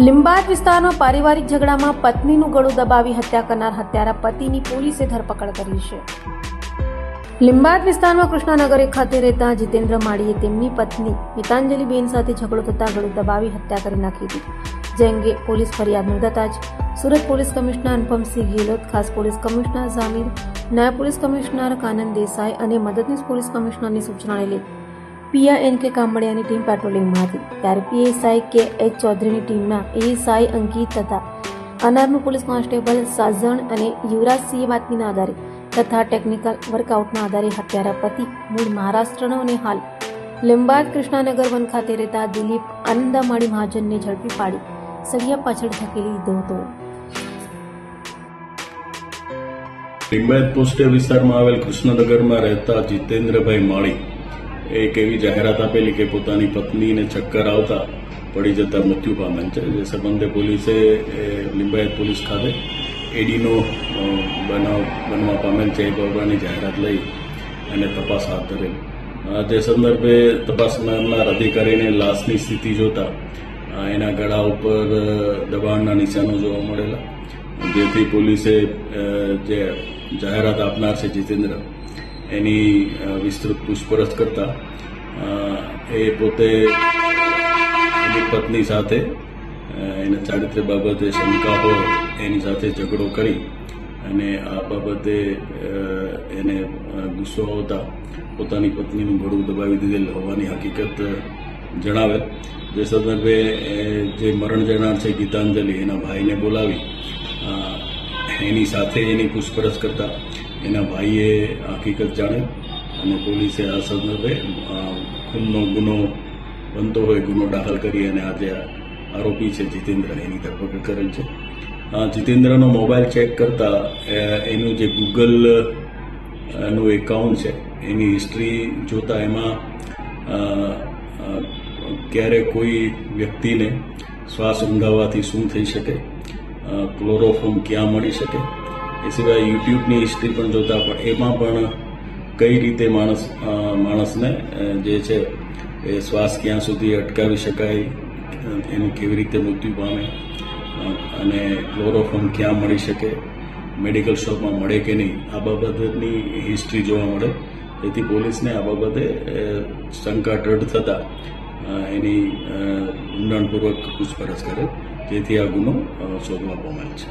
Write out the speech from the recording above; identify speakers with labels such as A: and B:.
A: લીંબાયત વિસ્તારમાં પારિવારિક ઝઘડામાં પત્નીનું ગળું દબાવી હત્યા કરનાર હત્યારા પતિની પોલીસે ધરપકડ કરી છે. લીંબાયત વિસ્તારમાં કૃષ્ણાનગર ખાતે રહેતા જીતેન્દ્ર માળીએ તેમની પત્ની ગીતાંજલિબેન સાથે ઝઘડો થતા ગળું દબાવી હત્યા કરી નાખી હતી. જે અંગે પોલીસ ફરિયાદ નોંધાતા જ સુરત પોલીસ કમિશનર અનુપમસિંહ ગેહલોત, ખાસ પોલીસ કમિશનર ઝામીર, નાયબ પોલીસ કમિશનર કાનન દેસાઈ અને મદદનીશ પોલીસ કમિશનરની સૂચનાને લઈ PINK કામડિયાની ટીમ પેટ્રોલિંગમાં હતી. ત્યારે PSI KH ચૌધરીની ટીમના ASI અંકિત તથા અનારનું પોલીસ કોન્સ્ટેબલ સાજણ અને યુવરાજસિંહે બાતમીના આધારે તથા ટેકનિકલ વર્કઆઉટના આધારે હત્યારા પતિ મૂળ મહારાષ્ટ્રનો અને હાલ લીંબાયત કૃષ્ણાનગર વન ખાતે રહેતા દિલીપ આનંદામાળી મહાજનને ઝડપી પાડી સળિયા પાછળ ધકેલી દીધો હતો.
B: લીંબાયત પોસ્ટે વિસ્તારમાં આવેલ કૃષ્ણનગરમાં રહેતા જીતેન્દ્રભાઈ માળી એક એવી જાહેરાત આપેલી કે પોતાની પત્નીને ચક્કર આવતા પડી જતા મૃત્યુ પામેલ છે. જે સંબંધે પોલીસે લીંબાયત પોલીસ ખાતે એડીનો બનાવ બનવા પામેલ છે એ બાબતની જાહેરાત લઈ અને તપાસ હાથ ધરેલ. તે સંદર્ભે તપાસ કરનાર અધિકારીને લાશની સ્થિતિ જોતા એના ગળા ઉપર દબાણના નિશાનો જોવા મળેલા, જેથી પોલીસે જે જાહેરાત આપનાર છે જીતેન્દ્ર એની વિસ્તૃત પૂછપરછ કરતા એ પોતે એની પત્ની સાથે એના ચારિત્ર્ય બાબતે શંકા હોય એની સાથે ઝઘડો કરી અને આ બાબતે એને ગુસ્સો આવતા પોતાની પત્નીનું ગળું દબાવી દીધેલ હોવાની હકીકત જણાવેલ. જે સંદર્ભે જે મરણ જનાર છે ગીતાંજલિ એના ભાઈને બોલાવી એની સાથે એની પૂછપરછ કરતા એના ભાઈએ હકીકત જાણેલ અને પોલીસે આ સંદર્ભે ખૂનનો ગુનો બનતો હોય ગુનો દાખલ કરી અને આજે આરોપી છે જીતેન્દ્ર એની ધરપકડ કરેલ છે. જીતેન્દ્રનો મોબાઈલ ચેક કરતા એનું જે ગૂગલ નું એકાઉન્ટ છે એની હિસ્ટ્રી જોતા એમાં ક્યારે કોઈ વ્યક્તિને શ્વાસ ઊંઘાવવાથી શું થઈ શકે, ક્લોરોફોર્મ ક્યાં મળી શકે, એ સિવાય યુટ્યુબની હિસ્ટ્રી પણ જોતા પણ એમાં પણ કઈ રીતે માણસને જે છે એ શ્વાસ ક્યાં સુધી અટકાવી શકાય, એનું કેવી રીતે મૃત્યુ પામે અને ક્લોરોફોર્મ ક્યાં મળી શકે, મેડિકલ શોપમાં મળે કે નહીં, આ બાબતની હિસ્ટ્રી જોવા મળે. તેથી પોલીસને આ બાબતે શંકા દ્રઢ થતાં એની ઊંડાણપૂર્વક પૂછપરછ કરે, જેથી આ ગુનો શોધવા પામેલ છે.